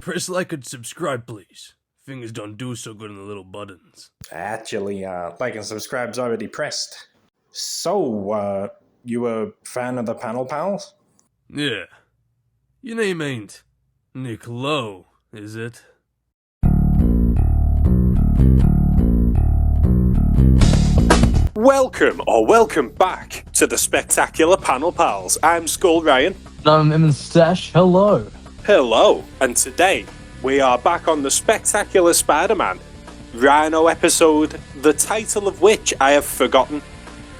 Press like and subscribe, please. Fingers don't do so good on the little buttons. Actually, like and subscribe's already pressed. So, you a fan of the Panel Pals? Yeah. Your name ain't Nick Lowe, is it? Welcome back to the Spectacular Panel Pals. I'm Skullryan. I'm MNStash. Hello. Hello, and today we are back on the Spectacular Spider-Man Rhino episode, the title of which I have forgotten.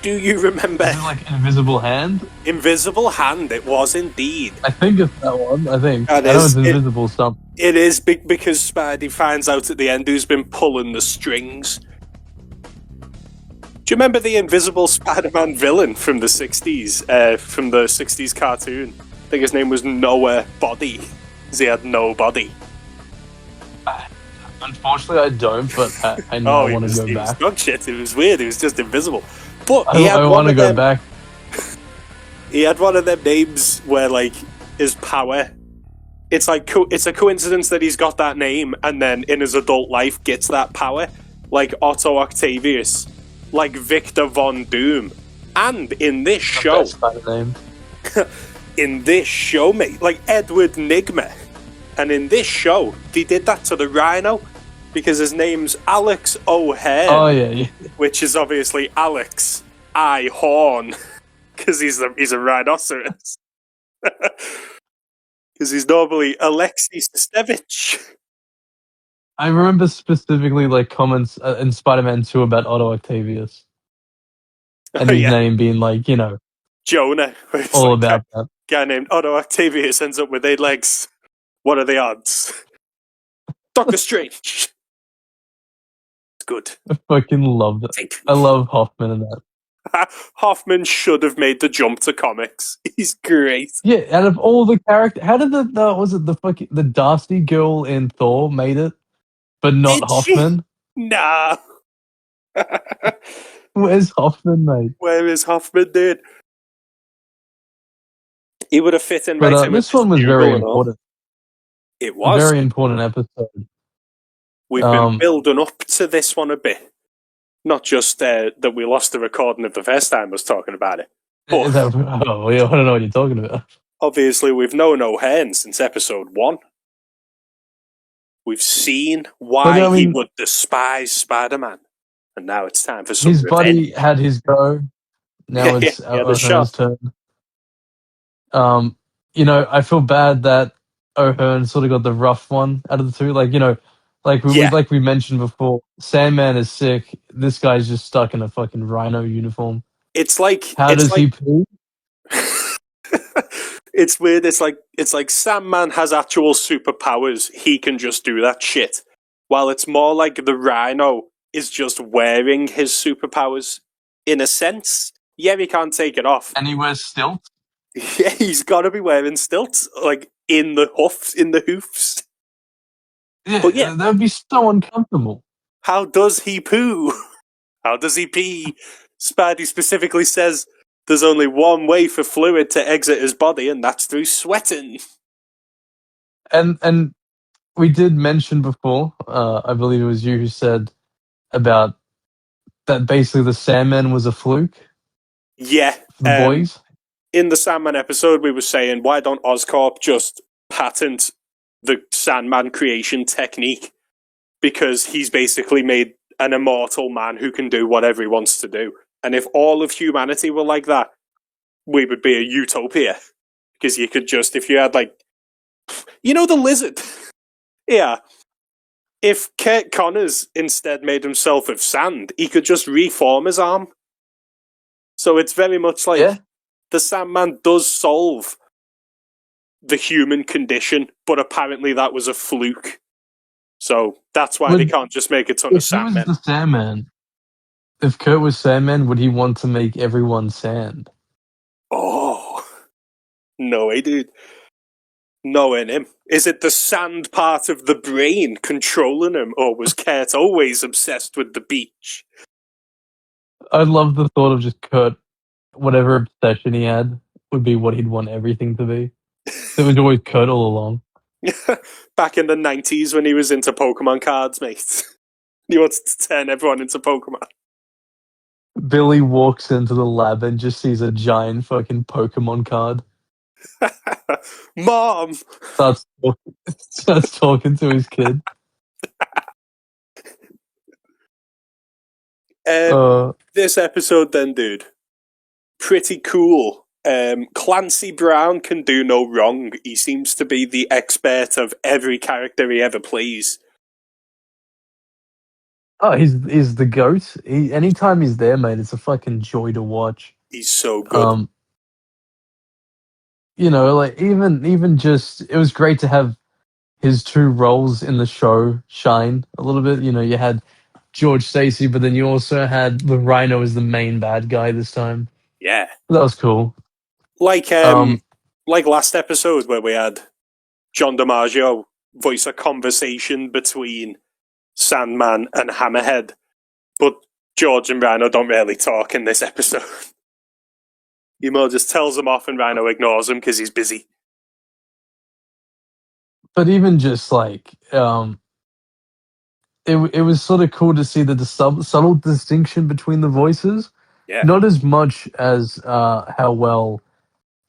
Do you remember? Is it like Invisible Hand? Invisible Hand, it was indeed. I think it's that one, I think. That I know is- it's Invisible something. It is big because Spidey finds out at the end who's been pulling the strings. Do you remember the Invisible Spider-Man villain from the 60s? From the 60s cartoon? I think his name was Noah Body, because he had no body. Unfortunately, I don't, but I know I want to go He was back. dog shit. It was weird. He was just invisible. But I want to go back. He had one of them names where, like, his power. It's like it's a coincidence that he's got that name, and then in his adult life gets that power, like Otto Octavius, like Victor Von Doom, and in this show, Name. mate, like Edward Nigma, and in this show they did that to the Rhino because his name's Alex O'Hare. Oh yeah. Which is obviously Alex I Horn, because he's a rhinoceros. Because he's normally Alexei Sestevich. I remember specifically like comments in Spider-Man 2 about Otto Octavius and his name being like, you know, Jonah. all Like about a that. guy named Otto Octavius ends up with 8 legs. What are the odds? Doctor Strange. It's good. I fucking love it. I love Hoffman and that. Hoffman should have made the jump to comics. He's great. Yeah, out of all the characters, how did the Darcy girl in Thor made it, but not Did she? Hoffman? Nah. Where's Hoffman, mate? Where is Hoffman, dude? He would have fit in But right in with this one was his very bugle and all. important. It was. Very important episode. We've been building up to this one a bit. Not just that we lost the recording of the first time I was talking about it. But I don't know what you're talking about. obviously we've known O'Hearn since episode 1. We've seen why he would despise Spider-Man. And now it's time for some His revenge. buddy had his go. Now it's the O'Hearn's turn. You know, I feel bad that O'Hearn sort of got the rough one out of the two. Like, you know, like we mentioned before, Sandman is sick. This guy's just stuck in a fucking Rhino uniform. It's like How does he poo? It's weird. It's like Sandman has actual superpowers. He can just do that shit. While it's more like the Rhino is just wearing his superpowers. In a sense, yeah, he can't take it off. And he wears stilts? Yeah, he's got to be wearing stilts, like in the hoofs. Yeah, But yeah, that would be so uncomfortable. how does he poo? How does he pee? Spidey specifically says there's only one way for fluid to exit his body, and that's through sweating. And we did mention before, I believe it was you who said about that basically the Sandman was a fluke Yeah. for the boys. In the Sandman episode, we were saying, why don't Oscorp just patent the Sandman creation technique? Because he's basically made an immortal man who can do whatever he wants to do. And if all of humanity were like that, we would be a utopia. Because you could just, if you had like, you know, the lizard. Yeah. If Kurt Connors instead made himself of sand, he could just reform his arm. So it's very much like the Sandman does solve the human condition, but apparently that was a fluke. So that's why they can't just make a ton of Sandmen. If he was the Sandman, if Kurt was Sandman, would he want to make everyone sand? Oh. No way, dude. Knowing him. Is it the sand part of the brain controlling him, or was Kurt always obsessed with the beach? I love the thought of just Kurt, whatever obsession he had, would be what he'd want everything to be. It was always Kurt all along. Back in the 90s when he was into Pokemon cards, mate. He wanted to turn everyone into Pokemon. Billy walks into the lab and just sees a giant fucking Pokemon card. Mom! Starts talking to his kid. This episode then, dude. Pretty cool. Clancy Brown can do no wrong. He seems to be the expert of every character he ever plays. Oh, he's the goat. Anytime he's there, mate, it's a fucking joy to watch. He's so good. Like even just it was great to have his two roles in the show shine a little bit. You had George Stacy, but then you also had the Rhino as the main bad guy this time. Yeah. That was cool. Like last episode where we had John DiMaggio voice a conversation between Sandman and Hammerhead, but George and Rhino don't really talk in this episode. Emo just tells him off and Rhino ignores him because he's busy. But even just like it was sort of cool to see the subtle distinction between the voices. Yeah. Not as much as how well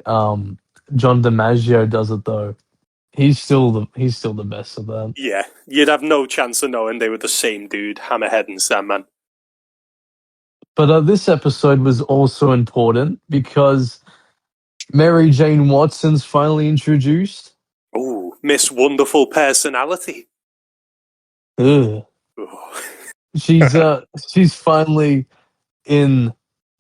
John DiMaggio does it though. He's still the best of that. Yeah, you'd have no chance of knowing they were the same dude, Hammerhead and Sandman. But this episode was also important because Mary Jane Watson's finally introduced. Ooh, Miss Wonderful Personality. Ugh. She's finally in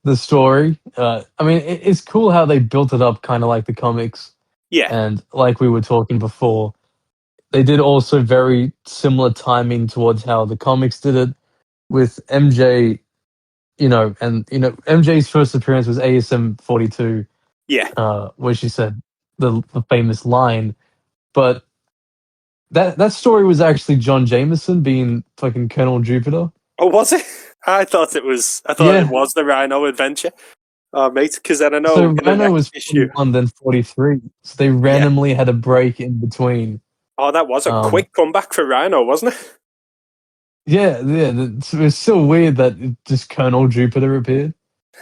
the story. I mean, it's cool how they built it up kind of like the comics. Yeah. And like we were talking before, they did also very similar timing towards how the comics did it with MJ, MJ's first appearance was ASM 42. Yeah. Where she said the famous line. But that story was actually John Jameson being fucking Colonel Jupiter. Oh, was it? I thought it was the Rhino adventure. Oh, mate, because I don't know. So Rhino was 41, then 43. So they randomly had a break in between. Oh, that was a quick comeback for Rhino, wasn't it? Yeah. It was still weird that just Colonel Jupiter appeared.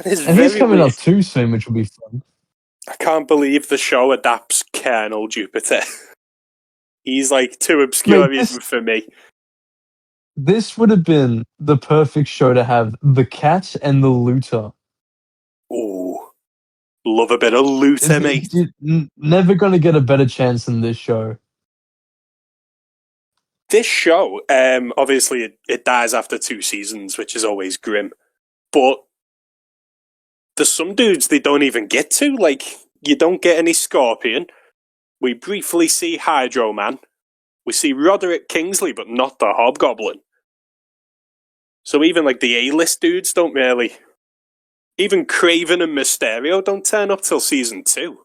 And he's coming up too soon, which will be fun. I can't believe the show adapts Colonel Jupiter. He's like too obscure even for me. This would have been the perfect show to have the cat and the looter. Ooh. Love a bit of looter, mate. You're never going to get a better chance than this show. This show, obviously, it dies after 2 seasons, which is always grim. But there's some dudes they don't even get to. Like, you don't get any Scorpion. We briefly see Hydro Man. We see Roderick Kingsley, but not the Hobgoblin. So even like the A-list dudes don't really... Even Craven and Mysterio don't turn up till season 2.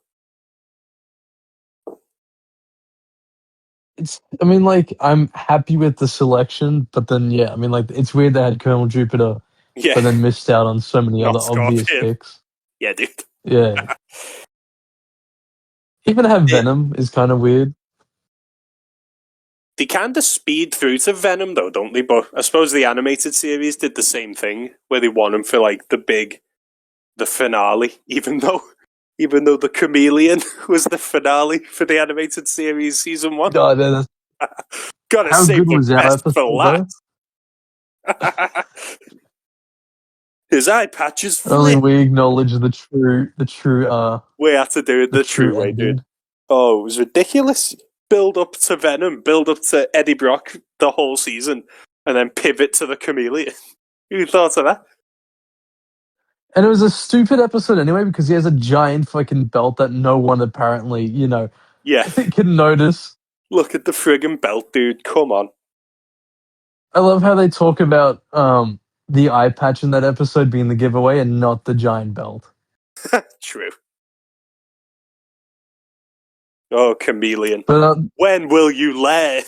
I'm happy with the selection, but then, it's weird they had Colonel Jupiter, but then missed out on so many other obvious picks. Yeah, dude. Yeah. Even have Venom is kind of weird. They kind of speed through to Venom, though, don't they? But I suppose the animated series did the same thing, where they want him for, like, the finale, even though the Chameleon was the finale for the animated series season 1. God, gotta how save good the was that best episode, for last. His eye patch is flipped. Only we acknowledge the true. We had to do it the true way, dude. Oh, it was ridiculous. Build up to Venom, build up to Eddie Brock the whole season, and then pivot to the Chameleon. Who thought of that? And it was a stupid episode anyway, because he has a giant fucking belt that no one apparently, can notice. Look at the friggin' belt, dude. Come on. I love how they talk about the eye patch in that episode being the giveaway and not the giant belt. True. Oh, Chameleon. But, when will you learn?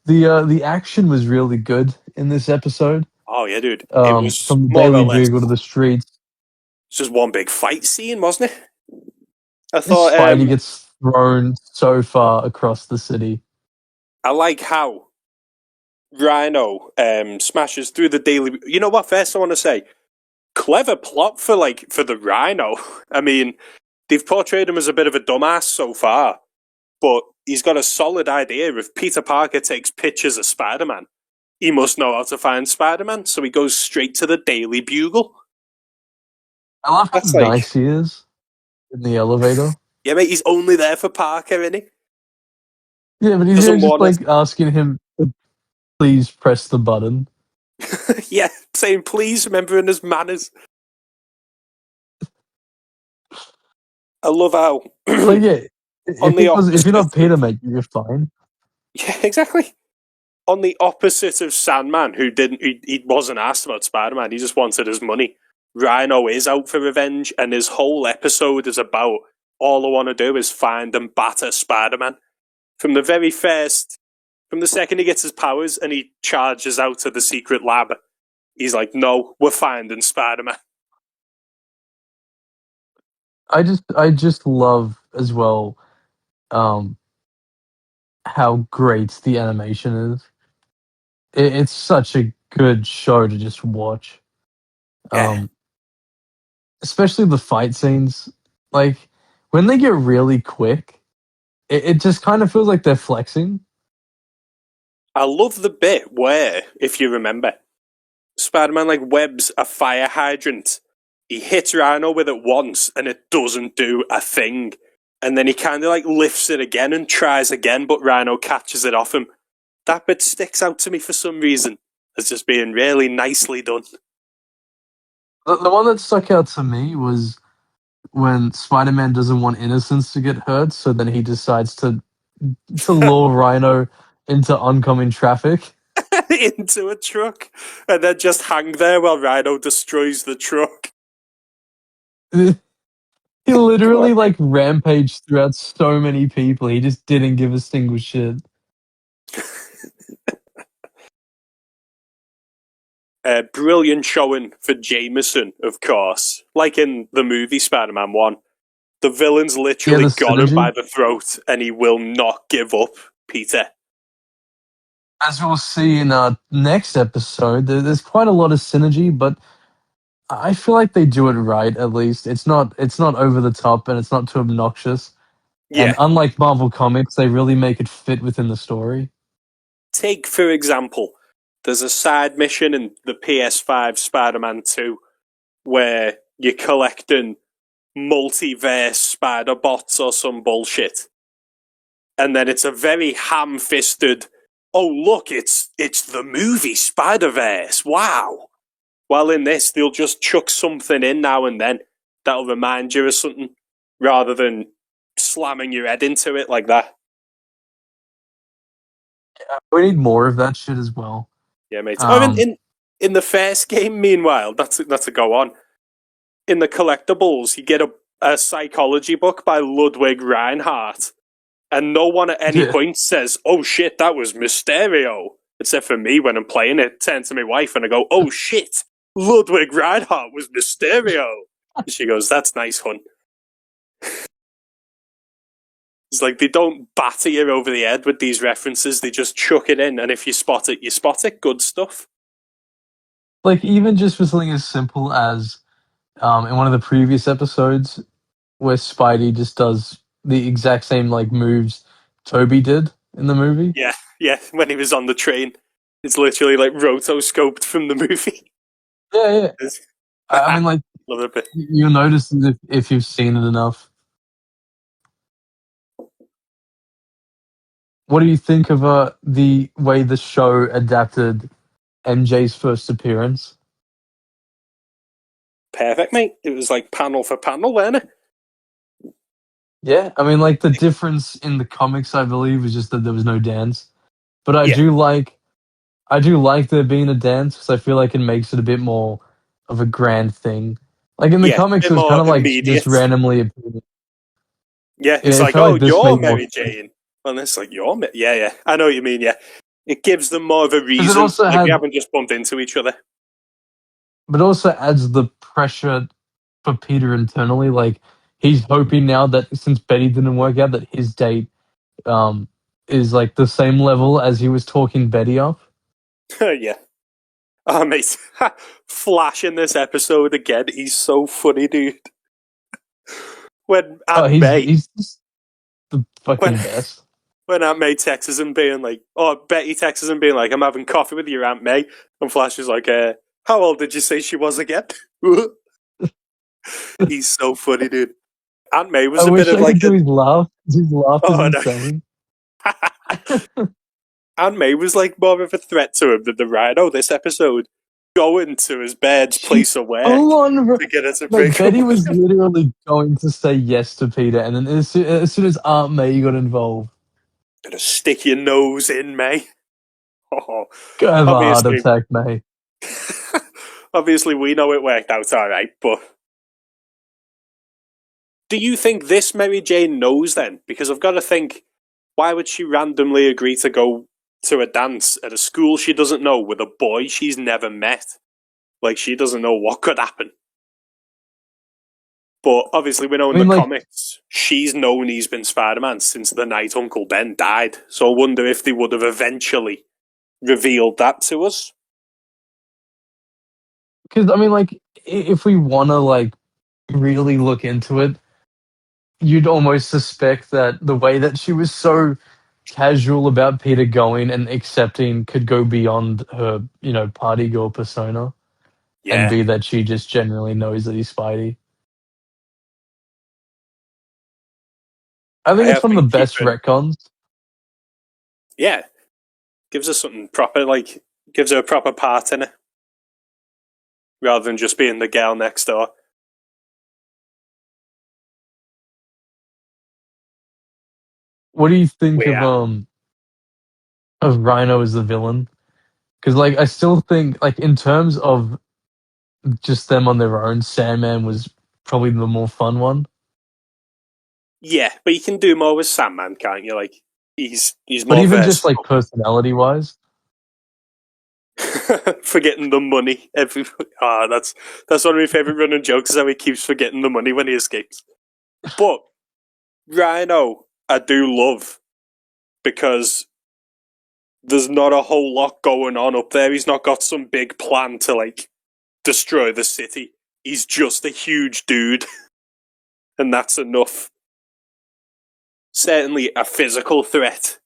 The action was really good in this episode. Oh, yeah, dude. It was from the more Daily or less Bugle to the streets. It's just one big fight scene, wasn't it? I Spidey gets thrown so far across the city. I like how Rhino smashes through the daily. You know what? First, I want to say, clever plot for the Rhino. I mean, they've portrayed him as a bit of a dumbass so far, but he's got a solid idea. If Peter Parker takes pictures of Spider-Man, he must know how to find Spider-Man, so he goes straight to the Daily Bugle. I love how That's nice he is in the elevator. Yeah, mate, he's only there for Parker, isn't he? Yeah, but he's Doesn't just want like asking him to please press the button. Yeah, saying please, remembering his manners. I love how. Like, yeah, On the if you're not opposite Peter, of, mate, you're fine. yeah, exactly. On the opposite of Sandman, who he wasn't asked about Spider-Man, he just wanted his money. Rhino is out for revenge, and his whole episode is about all I want to do is find and batter Spider-Man. From the very first, from the second he gets his powers and he charges out to the secret lab, he's like, no, we're finding Spider-Man. I just love as well um, how great the animation is. It's such a good show to just watch. Yeah. Um, Especially the fight scenes. Like when they get really quick, it just kind of feels like they're flexing. I love the bit where, if you remember, Spider-Man webs a fire hydrant. He hits Rhino with it once and it doesn't do a thing. And then he kind of lifts it again and tries again, but Rhino catches it off him. That bit sticks out to me for some reason as just being really nicely done. The one that stuck out to me was when Spider-Man doesn't want innocents to get hurt, so then he decides to lure Rhino into oncoming traffic. Into a truck and then just hang there while Rhino destroys the truck. He literally rampaged throughout so many people. He just didn't give a single shit. Brilliant showing for Jameson, of course. Like in the movie Spider-Man 1. The villain's literally got him by the throat and he will not give up, Peter. As we'll see in our next episode, there's quite a lot of synergy, but I feel like they do it right. At least it's not over the top and it's not too obnoxious. Yeah. And unlike Marvel Comics, they really make it fit within the story. Take, for example, there's a side mission in the PS5 Spider-Man 2 where you're collecting multiverse spider bots or some bullshit. And then it's a very ham-fisted, oh look, it's the movie Spider-Verse, wow. While in this, they'll just chuck something in now and then that'll remind you of something, rather than slamming your head into it like that. We need more of that shit as well. Yeah, mate. In the first game, meanwhile, that's a go on. In the collectibles, you get a psychology book by Ludwig Reinhardt, and no one at any point says, oh shit, that was Mysterio. Except for me when I'm playing it, turn to my wife and I go, oh shit, Ludwig Reinhardt was Mysterio. And she goes, that's nice, hun. It's like they don't batter you over the head with these references, they just chuck it in, and if you spot it, you spot it. Good stuff. Like, even just for something as simple as in one of the previous episodes where Spidey just does the exact same moves Toby did in the movie. Yeah, when he was on the train. It's literally rotoscoped from the movie. Yeah. I mean, love it. You'll notice if you've seen it enough. What do you think of the way the show adapted MJ's first appearance? Perfect, mate. It was panel for panel, wasn't it? Yeah, I mean, the difference in the comics, I believe, was just that there was no dance. But I do like there being a dance because I feel like it makes it a bit more of a grand thing. Like in the comics, it was kind of just randomly appearing. Yeah, it's you're Mary Jane. And it's you're Mary. Yeah. I know what you mean, yeah. It gives them more of a reason. We haven't just bumped into each other. But it also adds the pressure for Peter internally. he's hoping now that since Betty didn't work out, that his date is like the same level as he was talking Betty up. Yeah. Oh, mate. Flash in this episode again. He's so funny, dude. When Oh, Aunt May, he's just the when, fucking best. when Aunt May texts him being like, or Betty texts him being like, I'm having coffee with your Aunt May. And Flash is like, how old did you say she was again? He's so funny, dude. Aunt May was I a bit wish of I like could do his laugh. His laugh is Oh, no. insane. Aunt May was like more of a threat to him than the Rhino this episode. Going to his bed's place of work Full on, to get her to like break Betty up with was him. literally going to say yes to Peter, and then as soon as Aunt May got involved, Gonna stick your nose in, May. Oh, go have a heart obviously, attack, May. obviously, we know it worked out all right. But do you think this Mary Jane knows then? Because I've got to think, why would she randomly agree to go to a dance at a school she doesn't know with a boy she's never met? Like, she doesn't know what could happen. But obviously, we know in the comics, she's known he's been Spider-Man since the night Uncle Ben died. So I wonder if they would have eventually revealed that to us. Because I mean, like, if we want to like really look into it, you'd almost suspect that the way that she was so casual about Peter going and accepting could go beyond her, party girl persona, and Yeah, be that she just generally knows that he's Spidey. I I think it's have one of been the best keeping. retcons. Yeah, gives us something proper, like, gives her a proper part in it, rather than just being the girl next door. What do you think Yeah. of Rhino as the villain? Because like I still think like in terms of just them on their own, Sandman was probably the more fun one. Yeah, but you can do more with Sandman, can't you? Like, he's But more even just like versatile. personality wise, Forgetting the money. That's one of my favourite running jokes, is how he keeps forgetting the money when he escapes. But Rhino, I do love, because there's not a whole lot going on up there. He's not got some big plan to like destroy the city. He's just a huge dude, and that's enough. Certainly a physical threat.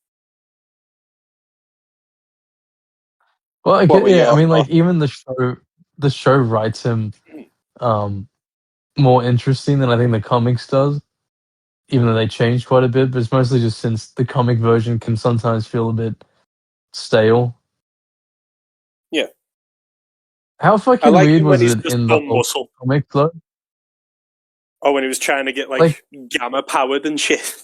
well, I What get, were yeah. I your mean, like thoughts? even the show writes him um more interesting than I think the comics does. Even though they changed quite a bit, but it's mostly just since the comic version can sometimes feel a bit stale. Yeah, How I fucking like weird it when was he's it just in the done Hulk muscle. comic though? Oh, when he was trying to get Like, like gamma powered and shit.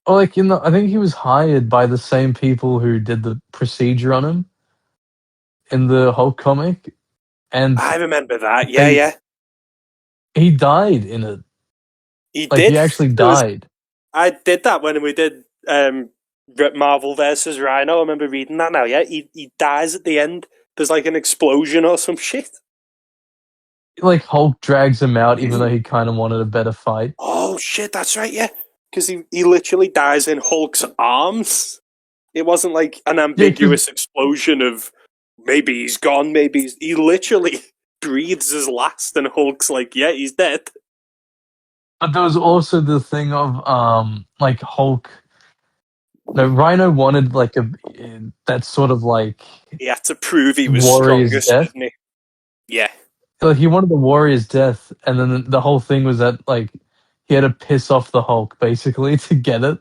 I think he was hired by the same people who did the procedure on him in the Hulk comic, and I remember that. Yeah, they yeah. he died in it. He Like did. he actually There was. died. I did that when we did Marvel versus Rhino. I remember reading that now. Yeah, he dies at the end. There's like an explosion or some shit. Like Hulk drags him out, even though he kind of wanted a better fight. Oh shit, that's right. Yeah, because he literally dies in Hulk's arms. It wasn't like an Yeah, because ambiguous explosion of maybe he's gone, maybe he literally breathes his last, and Hulk's like, yeah, he's dead. but there was also the thing of like Hulk. No, Rhino wanted like that sort of like He had to prove he was warrior's strongest, death. didn't he? Yeah. Like he wanted the warrior's death, and then the whole thing was that like he had to piss off the Hulk basically to get it.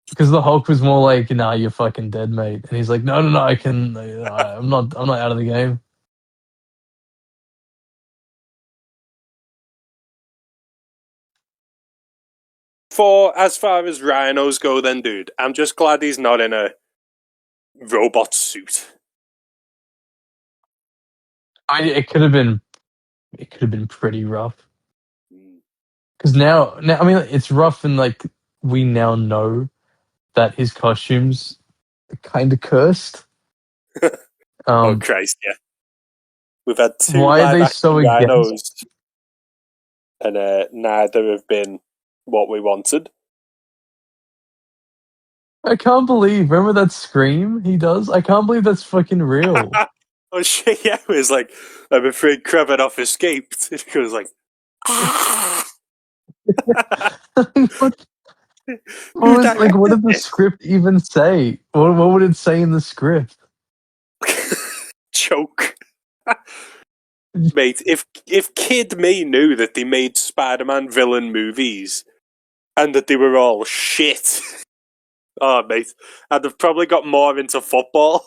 Because the Hulk was more like, "Nah, you're fucking dead, mate," and he's like, "No, no, no, I can. I'm not out of the game." For as far as rhinos go, then, dude, I'm just glad he's not in a robot suit. I mean, it could have been pretty rough. Because now, I mean, it's rough, and like we now know that his costumes are kind of cursed. Oh Um, Christ, yeah. We've had two why are live they action so against? rhinos. and neither have been what we wanted. I can't believe. Remember that scream he does? I can't believe that's fucking real. Oh shit! Yeah, it was like, I'm afraid Kravinoff escaped. It goes like, what, who what directed did the this? script even say? What would it say in the script? Choke. Mate, if Kid Me knew that they made Spider-Man villain movies and that they were all shit, oh mate, I'd have probably got more into football.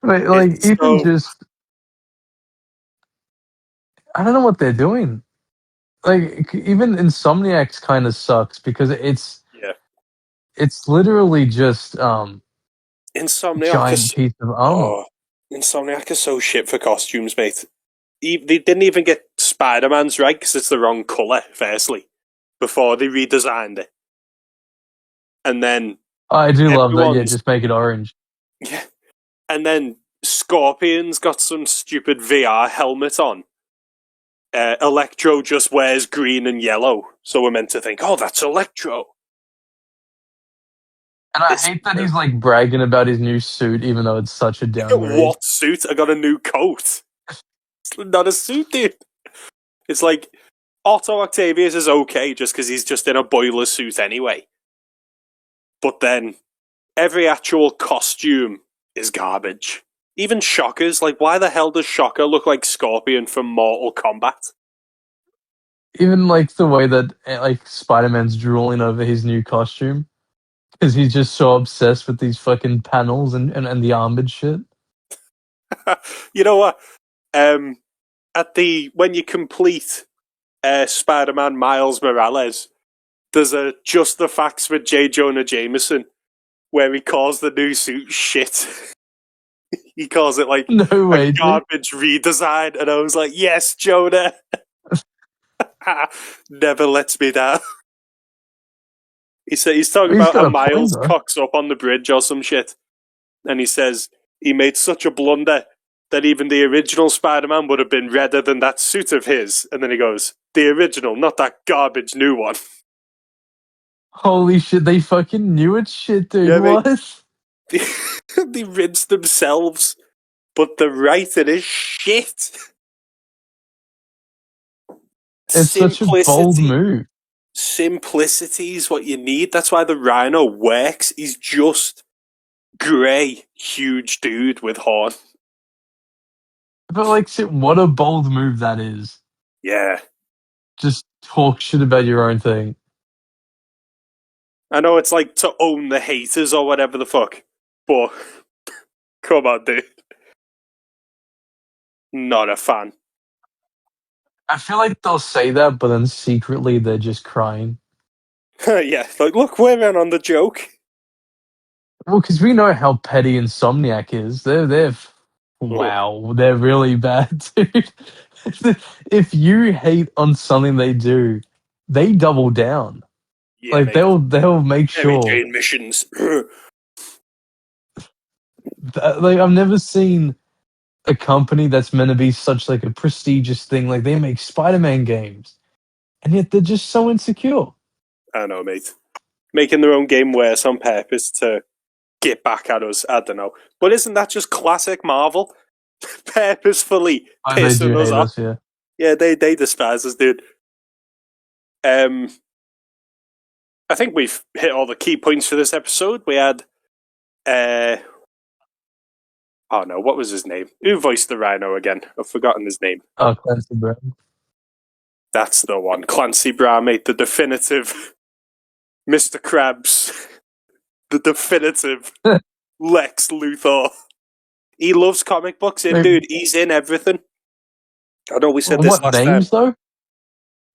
Like It's even so just, I don't know what they're doing. Like even Insomniacs kind of sucks because yeah. it's literally just Insomniac giant is piece of armor. oh, Insomniac is so shit for costumes, mate. They didn't even get Spider-Man's right because it's the wrong colour, firstly, before they redesigned it. And then I do love that. Yeah, everyone's just make it orange. yeah. And then Scorpion's got some stupid VR helmet on. Electro just wears green and yellow, so we're meant to think, oh, that's Electro. And I It's hate that he's like bragging about his new suit, even though it's such a downgrade. what suit? I got a new coat. It's not a suit, dude. It's like Otto Octavius is okay just because he's just in a boiler suit anyway. But then every actual costume is garbage. Even Shocker's, like, why the hell does Shocker look like Scorpion from Mortal Kombat? Even like the way that like Spider-Man's drooling over his new costume because he's just so obsessed with these fucking panels and the armored shit. You know what? When you complete Spider-Man Miles Morales, there's a Just the Facts with J. Jonah Jameson where he calls the new suit shit. He calls it like No a way, dude. garbage redesign, and I was like, yes, Jonah. Never lets me down. He's talking He's about got how a point Miles though. cocks up on the bridge or some shit, and he says he made such a blunder that even the original Spider-Man would have been redder than that suit of his. And then he goes, the original, not that garbage new one. Holy shit, they fucking knew it shit, dude. Yeah, What? they rinsed themselves, but the writing is shit. It's such a bold Simplicity. move. Simplicity is what you need. That's why the Rhino works. He's just grey, huge dude with horn. But like, shit, what a bold move that is. Yeah. Just talk shit about your own thing. I know it's like to own the haters or whatever the fuck, but come on, dude. Not a fan. I feel like they'll say that, but then secretly they're just crying. Yeah, like, look, we're in on the joke. Well, because we know how petty Insomniac is. Wow, they're really bad, dude. If you hate on something they do, they double down. Yeah, Like mate. they'll make Mary sure. Jane missions. Like I've never seen a company that's meant to be such like a prestigious thing. Like they make Spider-Man games, and yet they're just so insecure. I know, mate. Making their own game worse on purpose to get back at us. I don't know. But isn't that just classic Marvel? Purposefully Oh, they do pissing us hate off. us, yeah. Yeah, they despise us, dude. I think we've hit all the key points for this episode. We had oh no, what was his name? Who voiced the Rhino again? I've forgotten his name. Oh, Clancy Brown. That's the one. Clancy Brown, mate, the definitive Mr. Krabs. The definitive Lex Luthor. He loves comic books, him, dude. He's in everything. I know we said this What last names time.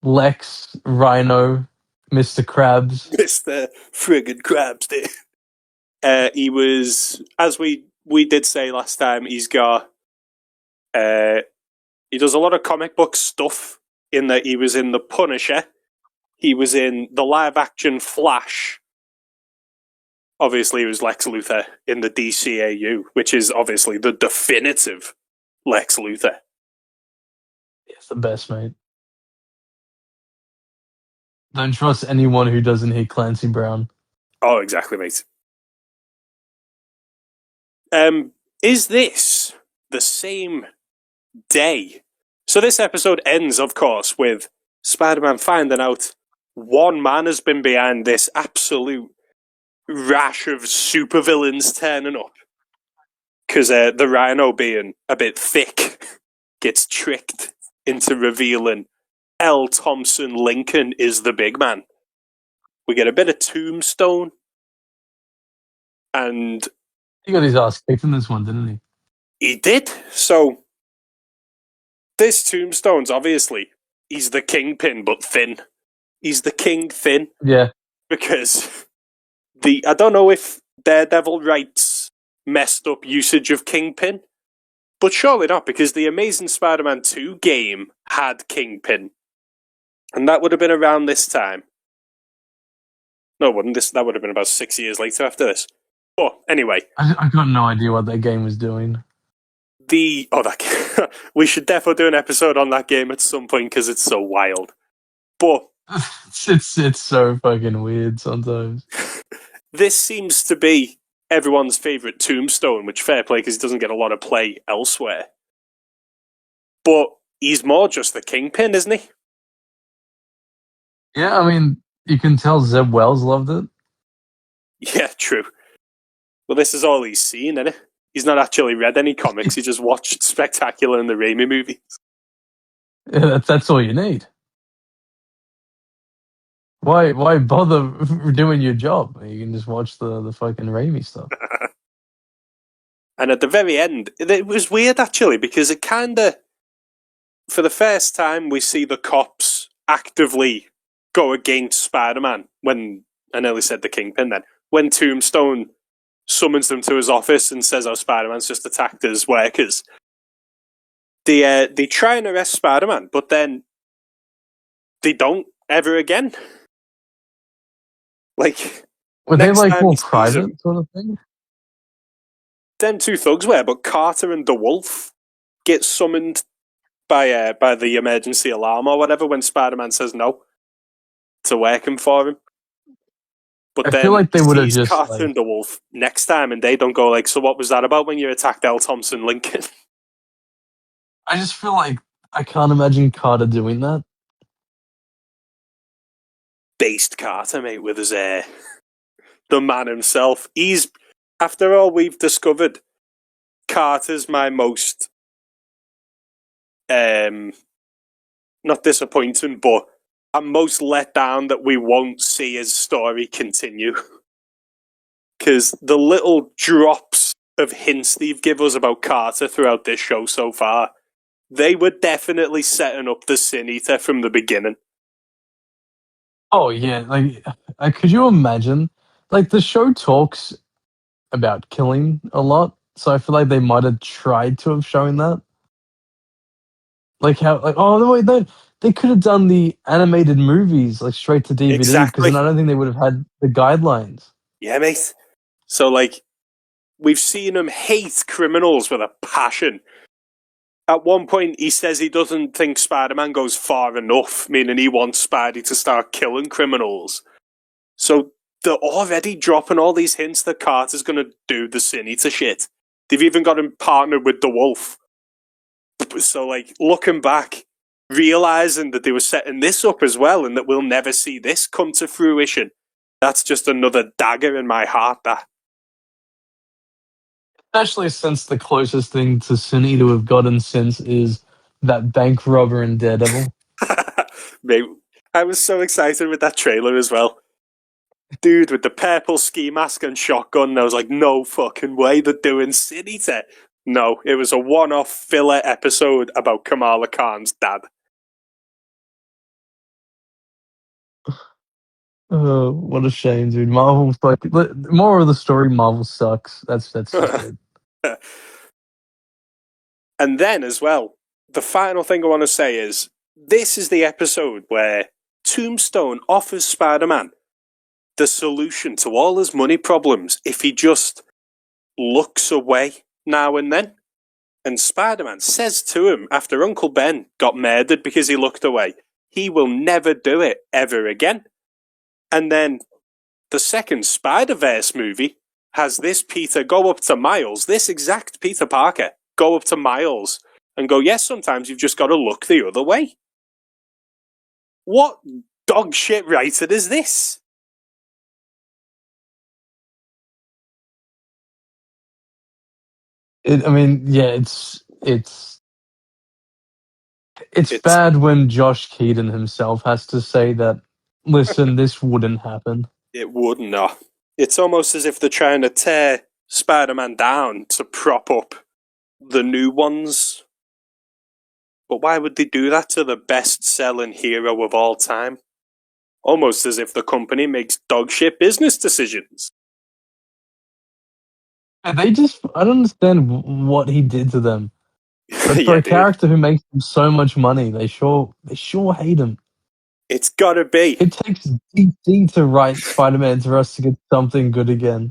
though? Lex, Rhino, Mr. Krabs. Mr. Friggin' Krabs, dude. He was, as we did say last time, he's got he does a lot of comic book stuff in that he was in The Punisher. He was in the live action Flash. Obviously, he was Lex Luthor in the DCAU, which is obviously the definitive Lex Luthor. It's the best, mate. Don't trust anyone who doesn't hit Clancy Brown. Oh, exactly, mate. Is this the same day? So this episode ends, of course, with Spider-Man finding out one man has been behind this absolute rash of supervillains turning up. Because the Rhino, being a bit thick, gets tricked into revealing L. Thompson Lincoln is the big man. We get a bit of Tombstone, and He got his ass kicked in this one, didn't he? he did. So this Tombstone's obviously, he's the Kingpin, but thin. He's the King thin, Yeah. because I don't know if Daredevil writes messed up usage of Kingpin, but surely not, because the Amazing Spider-Man 2 game had Kingpin. And that would have been around this time. No, it wouldn't. That would have been about 6 years later after this. But anyway, I got no idea what that game was doing. we should definitely do an episode on that game at some point because it's so wild. But It's so fucking weird sometimes. this seems to be everyone's favourite Tombstone, which fair play because he doesn't get a lot of play elsewhere. But he's more just the Kingpin, isn't he? Yeah, I mean, you can tell Zeb Wells loved it. Yeah, true. Well, this is all he's seen, isn't it? He's not actually read any comics. He just watched Spectacular and the Raimi movies. Yeah, that's all you need. Why bother doing your job? You can just watch the fucking Raimi stuff. And at the very end, it was weird actually, because it kind of, for the first time, we see the cops actively go against Spider-Man when, I nearly said the Kingpin then, when Tombstone summons them to his office and says, oh, Spider-Man's just attacked his workers. They try and arrest Spider-Man, but then they don't ever again. Like, Were they next like time more he sees private him- sort of thing? them two thugs were, but Carter and the Wolf get summoned by the emergency alarm or whatever when Spider-Man says no to working for him. But I then feel like they would have sees just, Carter like- and the Wolf next time, and they don't go like, so what was that about when you attacked L. Thompson Lincoln? I just feel like I can't imagine Carter doing that. Based Carter, mate, with his the man himself. He's, after all we've discovered, Carter's my most not disappointing, but I'm most let down that we won't see his story continue. Because the little drops of hints they've given us about Carter throughout this show so far, they were definitely setting up the Sin Eater from the beginning. Oh yeah, like could you imagine? Like the show talks about killing a lot, so I feel like they might have tried to have shown that. Like how, like oh no, wait, they could have done the animated movies like straight to DVD because Exactly. then I don't think they would have had the guidelines. Yeah, mate. So, like, we've seen him hate criminals with a passion. At one point, he says he doesn't think Spider-Man goes far enough, meaning he wants Spidey to start killing criminals. So they're already dropping all these hints that Carter's going to do the Sin Eater shit. They've even got him partnered with the Wolf. So, like, looking back, realising that they were setting this up as well and that we'll never see this come to fruition, that's just another dagger in my heart, that. Especially since the closest thing to Sin Eater we've gotten since is that bank robber in Daredevil. Mate, I was so excited with that trailer as well. Dude with the purple ski mask and shotgun, I was like, no fucking way they're doing Sin Eater. No, it was a one-off filler episode about Kamala Khan's dad. What a shame, dude. Marvel's like more of the story. Marvel sucks. That's just it. And then as well, the final thing I want to say is this is the episode where Tombstone offers Spider-Man the solution to all his money problems if he just looks away now and then. And Spider-Man says to him, after Uncle Ben got murdered because he looked away, he will never do it ever again. And then the second Spider-Verse movie has this Peter go up to Miles, this exact Peter Parker, go up to Miles and go, yes, sometimes you've just got to look the other way. What dog shit writing is this? It's bad when Josh Keaton himself has to say that, listen, this wouldn't happen. It would not. It's almost as if they're trying to tear Spider-Man down to prop up the new ones. But why would they do that to the best-selling hero of all time? Almost as if the company makes dog shit business decisions. I don't understand what he did to them. But for a character who makes them so much money, they sure hate him. It's gotta be. It takes DC to write Spider-Man for us to get something good again.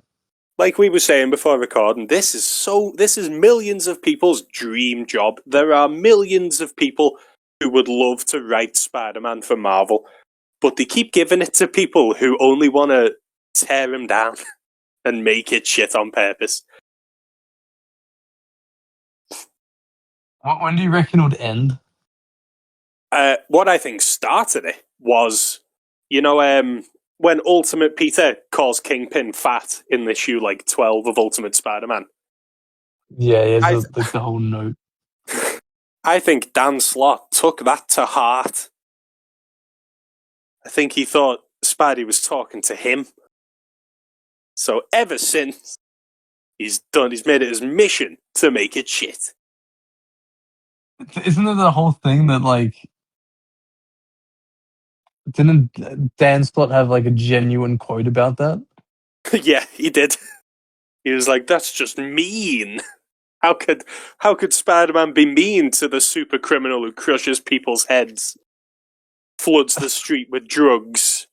Like we were saying before recording, this is millions of people's dream job. There are millions of people who would love to write Spider-Man for Marvel, but they keep giving it to people who only want to tear him down and make it shit on purpose. When do you reckon it would end? What I think started it was, when Ultimate Peter calls Kingpin fat in the issue 12 of Ultimate Spider-Man. Yeah, the whole note. I think Dan Slott took that to heart. I think he thought Spidey was talking to him. So ever since, he's made it his mission to make it shit. Isn't it the whole thing that, didn't Dan Slott have, a genuine quote about that? Yeah, he did. He was like, that's just mean. How could Spider-Man be mean to the super criminal who crushes people's heads, floods the street with drugs?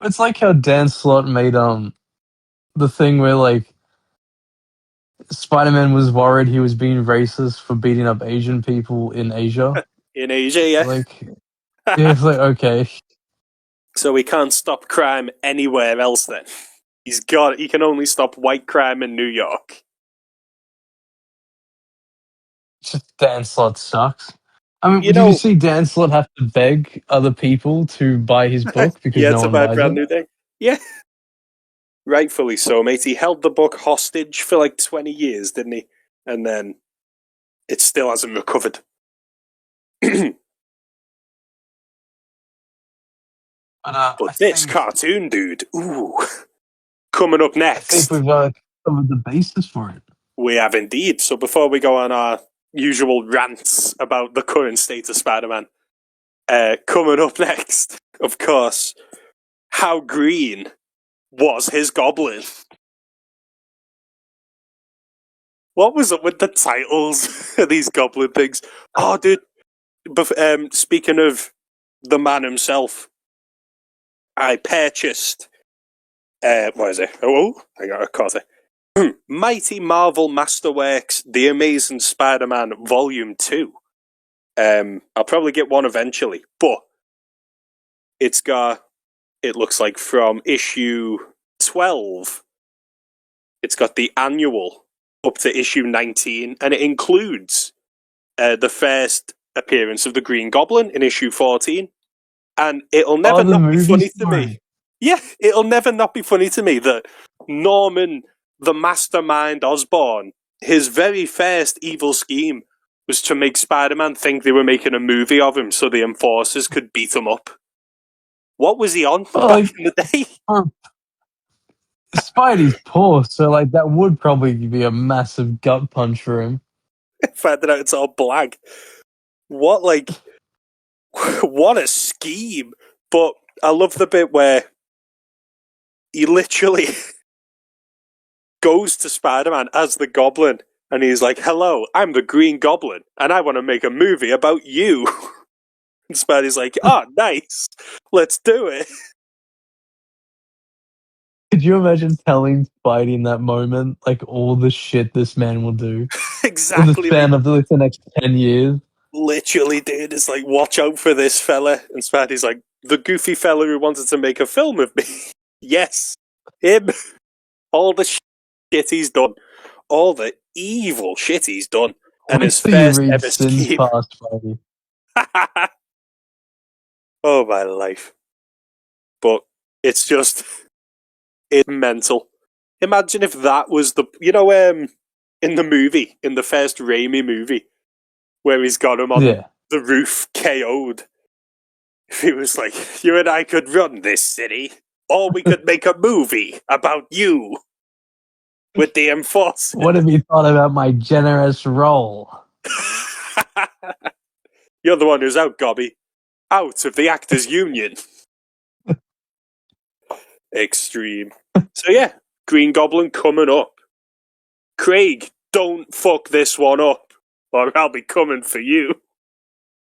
It's like how Dan Slott made the thing where Spider-Man was worried he was being racist for beating up Asian people in Asia. In Asia, yeah. It's okay. So he can't stop crime anywhere else then. He can only stop white crime in New York. Just Dan Slott sucks. I mean, did you see Dan Slott have to beg other people to buy his book because no one buys Brand it? New Day. Yeah. Rightfully so, mate. He held the book hostage for 20 years, didn't he? And then it still hasn't recovered. But this cartoon, dude, ooh. Coming up next. I think we've covered the basis for it. We have indeed. So before we go on our usual rants about the current state of Spider-Man, coming up next, of course, how green was his goblin? What was up with the titles of these goblin things? Oh, dude. Speaking of the man himself, I purchased... what is it? Oh, I got a caught it. Mighty Marvel Masterworks, The Amazing Spider-Man Volume 2. I'll probably get one eventually, but it looks like from issue 12, it's got the annual up to issue 19, and it includes the first appearance of the Green Goblin in issue 14, and it'll never not be funny to me. Yeah, it'll never not be funny to me that Norman, the Mastermind Osborn, his very first evil scheme was to make Spider-Man think they were making a movie of him so the Enforcers could beat him up. What was he on back in the day? Spidey's poor, so that would probably be a massive gut punch for him. Finding out it's all black. What a scheme. But I love the bit where he literally goes to Spider-Man as the Goblin, and he's like, hello, I'm the Green Goblin, and I want to make a movie about you. And Spidey's like, oh, nice, let's do it. Could you imagine telling Spidey in that moment, like, all the shit this man will do in the Exactly, like, span of like, the next 10 years? literally, dude. It's like, watch out for this fella. And Spidey's like, the goofy fella who wanted to make a film of me. Yes, him. All the shit he's done. All the evil shit he's done. And Wait his till you first read ever Sins scheme. Past, Spidey. Oh, my life. But it's just, it's mental. Imagine if that was the, in the movie, in the first Raimi movie, where he's got him on Yeah. the roof KO'd. If he was like, you and I could run this city, or we could make a movie about you with the Enforcer. What have you thought about my generous role? You're the one who's out, Gobby. Out of the Actors Union. Extreme. So yeah, Green Goblin coming up. Craig, don't fuck this one up, or I'll be coming for you.